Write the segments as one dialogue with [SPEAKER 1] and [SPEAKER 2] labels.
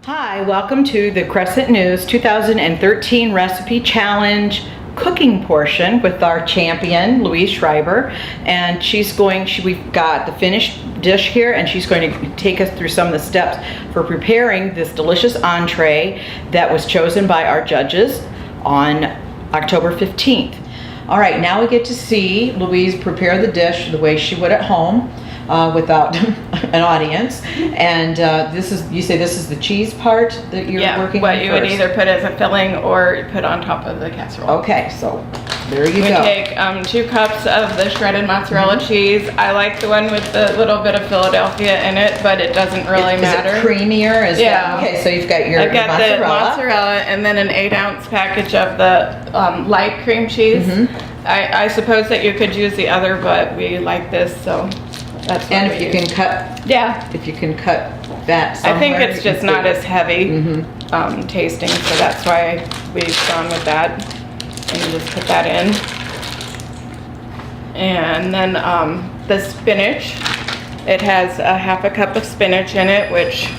[SPEAKER 1] Hi, welcome to the Crescent-News 2013 Recipe Challenge cooking portion with our champion, Louise Schreiber. And we've got the finished dish here, and she's going to take us through some of the steps for preparing this delicious entree that was chosen by our judges on October 15th. All right, now we get to see Louise prepare the dish the way she would at home. Without an audience. And you say this is the cheese part that you're working on
[SPEAKER 2] what you would either put as a filling or put on top of the casserole.
[SPEAKER 1] Okay, so there you go.
[SPEAKER 2] We take 2 cups of the shredded mozzarella cheese. I like the one with the little bit of Philadelphia in it, but it doesn't really matter.
[SPEAKER 1] Is it creamier? Okay, so you've got your
[SPEAKER 2] I've got the mozzarella and then an 8-ounce package of the light cream cheese. I suppose that you could use the other, but we like this, so that's what
[SPEAKER 1] if you can cut that somewhere,
[SPEAKER 2] I think it's just not as heavy tasting, so that's why we've gone with that. And you just put that in. And then the spinach, it has a half a cup of spinach in it, which...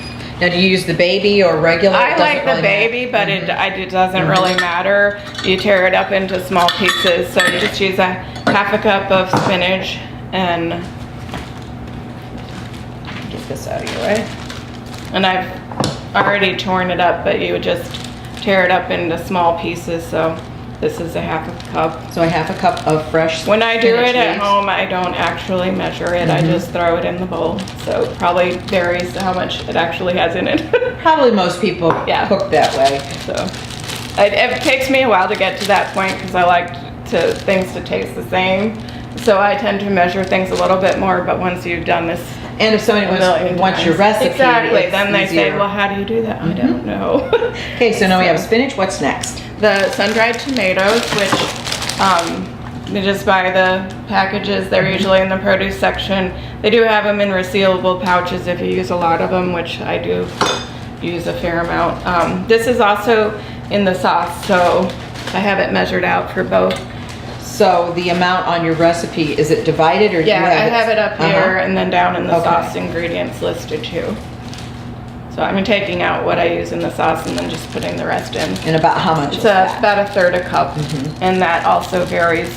[SPEAKER 1] Now, do you use the baby or regular?
[SPEAKER 2] I like the baby, but it doesn't really matter. You tear it up into small pieces, so you just use a half a cup of spinach and... this out of your way. And I've already torn it up, but you would just tear it up into small pieces, so this is a half a cup.
[SPEAKER 1] So a half a cup of fresh
[SPEAKER 2] When I do it at home, I don't actually measure it. I just throw it in the bowl, so it probably varies how much it actually has in it.
[SPEAKER 1] Probably most people cook that way.
[SPEAKER 2] So it takes me a while to get to that point because I like things to taste the same. So I tend to measure things a little bit more, but once you've done this,
[SPEAKER 1] and if somebody wants your recipe,
[SPEAKER 2] then they say, well, how do you do that? I don't know.
[SPEAKER 1] Okay, so now we have spinach. What's next?
[SPEAKER 2] The sun-dried tomatoes, which you just buy the packages. They're usually in the produce section. They do have them in resealable pouches if you use a lot of them, which I do use a fair amount. This is also in the sauce, so I have it measured out for both.
[SPEAKER 1] So the amount on your recipe, is it divided or do you have
[SPEAKER 2] I have it up here and then down in the sauce ingredients listed too. So I'm taking out what I use in the sauce and then just putting the rest in.
[SPEAKER 1] And about how much is
[SPEAKER 2] that? It's about 1/3 cup. And that also varies.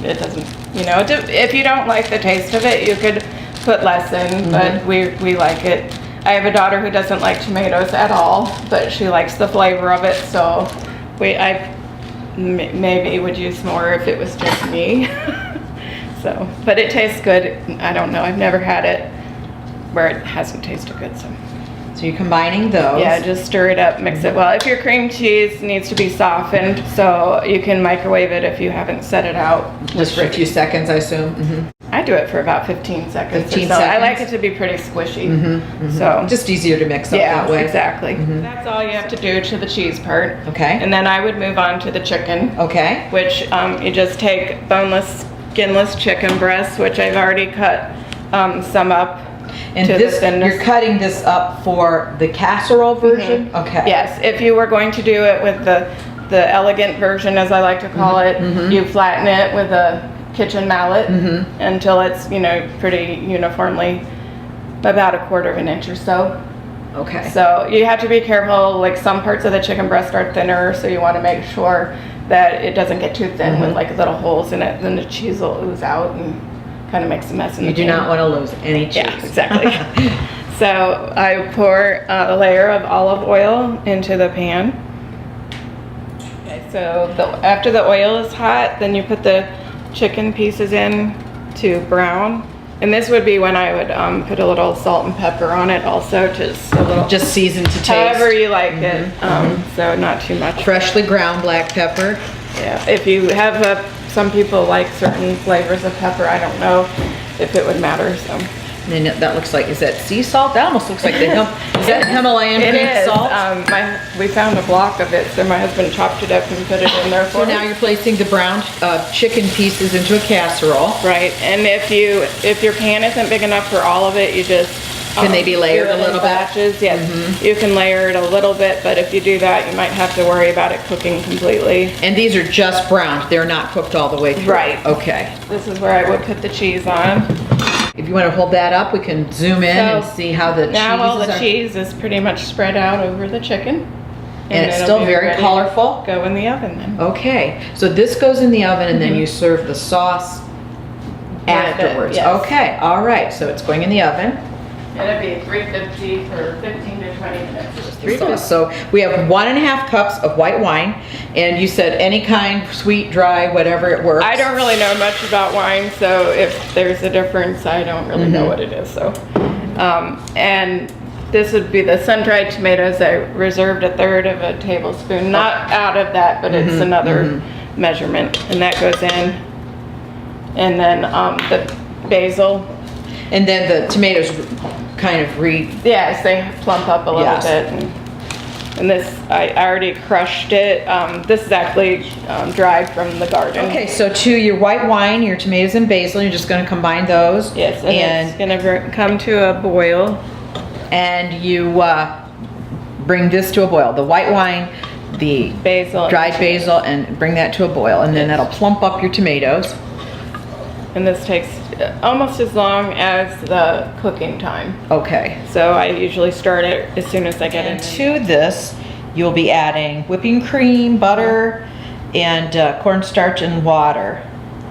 [SPEAKER 2] It doesn't, if you don't like the taste of it, you could put less in, but we like it. I have a daughter who doesn't like tomatoes at all, but she likes the flavor of it, so I maybe would use more if it was just me. So, but it tastes good. I don't know, I've never had it where it hasn't tasted good. So
[SPEAKER 1] you're combining those.
[SPEAKER 2] Yeah, just stir it up, mix it well. If your cream cheese needs to be softened, so you can microwave it if you haven't set it out.
[SPEAKER 1] Just for a few seconds, I assume.
[SPEAKER 2] I do it for about 15 seconds. 15 seconds. I like it to be pretty squishy. So
[SPEAKER 1] just easier to mix up that way.
[SPEAKER 2] Exactly. That's all you have to do to the cheese part.
[SPEAKER 1] Okay.
[SPEAKER 2] And then I would move on to the chicken.
[SPEAKER 1] Okay.
[SPEAKER 2] Which you just take boneless, skinless chicken breasts, which I've already cut some up.
[SPEAKER 1] And you're cutting this up for the casserole version? Okay.
[SPEAKER 2] Yes. If you were going to do it with the elegant version, as I like to call it, you flatten it with a kitchen mallet until it's pretty uniformly about 1/4 inch or so.
[SPEAKER 1] Okay.
[SPEAKER 2] So you have to be careful, like some parts of the chicken breast are thinner, so you want to make sure that it doesn't get too thin with like little holes in it, then the cheese will ooze out and kind of makes a mess in the pan.
[SPEAKER 1] You do not want to lose any cheese.
[SPEAKER 2] Yeah, exactly. So I pour a layer of olive oil into the pan. Okay, so after the oil is hot, then you put the chicken pieces in to brown. And this would be when I would put a little salt and pepper on it also, just a little.
[SPEAKER 1] Just seasoned to taste.
[SPEAKER 2] However you like it, so not too much.
[SPEAKER 1] Freshly ground black pepper.
[SPEAKER 2] Yeah, if you have some people like certain flavors of pepper. I don't know if it would matter, so.
[SPEAKER 1] And then that looks like, is that sea salt? That almost looks like is that Himalayan pink salt?
[SPEAKER 2] We found a block of it, so my husband chopped it up and put it in there for
[SPEAKER 1] me. So now you're placing the browned chicken pieces into a casserole.
[SPEAKER 2] Right, and if your pan isn't big enough for all of it, you just
[SPEAKER 1] can they be layered a little
[SPEAKER 2] bit? Yes, you can layer it a little bit, but if you do that, you might have to worry about it cooking completely.
[SPEAKER 1] And these are just browned; they're not cooked all the way through.
[SPEAKER 2] Right.
[SPEAKER 1] Okay.
[SPEAKER 2] This is where I would put the cheese on.
[SPEAKER 1] if you want to hold that up, we can zoom in and
[SPEAKER 2] So,
[SPEAKER 1] see how the
[SPEAKER 2] Now all the
[SPEAKER 1] cheeses are.
[SPEAKER 2] cheese is pretty much spread out over the chicken.
[SPEAKER 1] And it's
[SPEAKER 2] it'll
[SPEAKER 1] still
[SPEAKER 2] be
[SPEAKER 1] very
[SPEAKER 2] ready to
[SPEAKER 1] colorful.
[SPEAKER 2] Go in the oven then.
[SPEAKER 1] Okay, so this goes in the oven and then you serve the sauce
[SPEAKER 2] Yeah,
[SPEAKER 1] afterwards.
[SPEAKER 2] yes.
[SPEAKER 1] Okay, all right, so it's going in the oven.
[SPEAKER 2] It'll be 350 for 15 to 20 minutes.
[SPEAKER 1] So we have 1.5 cups of white wine, and you said any kind, sweet, dry, whatever it works.
[SPEAKER 2] I don't really know much about wine, so if there's a difference, I don't really know what it is. So, and this would be the sun-dried tomatoes. I reserved 1/3 of a tablespoon, not out of that, but it's another measurement, and that goes in. And then the basil.
[SPEAKER 1] And then the tomatoes kind of
[SPEAKER 2] Yes, they plump up a little
[SPEAKER 1] Yes.
[SPEAKER 2] bit. And this, I already crushed it. This is actually dried from the garden.
[SPEAKER 1] Okay, so to your white wine, your tomatoes and basil, you're just gonna combine those.
[SPEAKER 2] Yes, and it's gonna come to a boil.
[SPEAKER 1] And you bring this to a boil. The white wine, the
[SPEAKER 2] Basil.
[SPEAKER 1] dried basil, and bring that to a boil. And then that'll plump up your tomatoes.
[SPEAKER 2] And this takes almost as long as the cooking time.
[SPEAKER 1] Okay.
[SPEAKER 2] So I usually start it as soon as I get
[SPEAKER 1] And
[SPEAKER 2] into.
[SPEAKER 1] to this, you'll be adding whipping cream, butter, and cornstarch and water.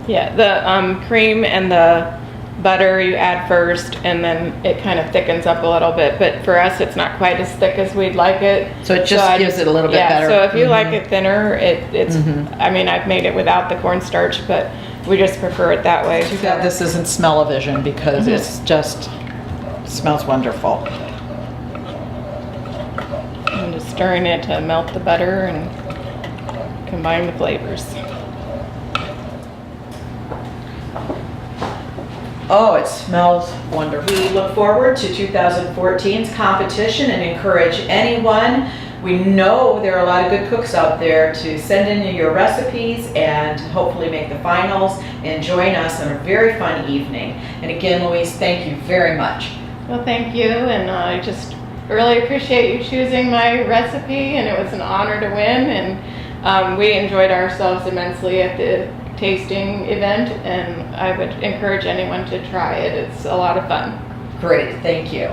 [SPEAKER 2] Yeah, the cream and the butter you add first, and then it kind of thickens up a little bit. But for us, it's not quite as thick as we'd like it.
[SPEAKER 1] So it just
[SPEAKER 2] I
[SPEAKER 1] gives it a little bit better.
[SPEAKER 2] Yeah, so if you like it thinner, it's. I mean, I've made it without the cornstarch, but we just prefer it that way.
[SPEAKER 1] Too bad this isn't smell-o-vision because it's just smells wonderful.
[SPEAKER 2] I'm just stirring it to melt the butter and combine the flavors.
[SPEAKER 1] Oh, it smells wonderful. We look forward to 2014's competition and encourage anyone. We know there are a lot of good cooks out there to send in your recipes and hopefully make the finals and join us on a very fun evening. And again, Louise, thank you very much.
[SPEAKER 2] Well, thank you, and I just really appreciate you choosing my recipe, and it was an honor to win, and we enjoyed ourselves immensely at the tasting event, and I would encourage anyone to try it. It's a lot of fun.
[SPEAKER 1] Great, thank you.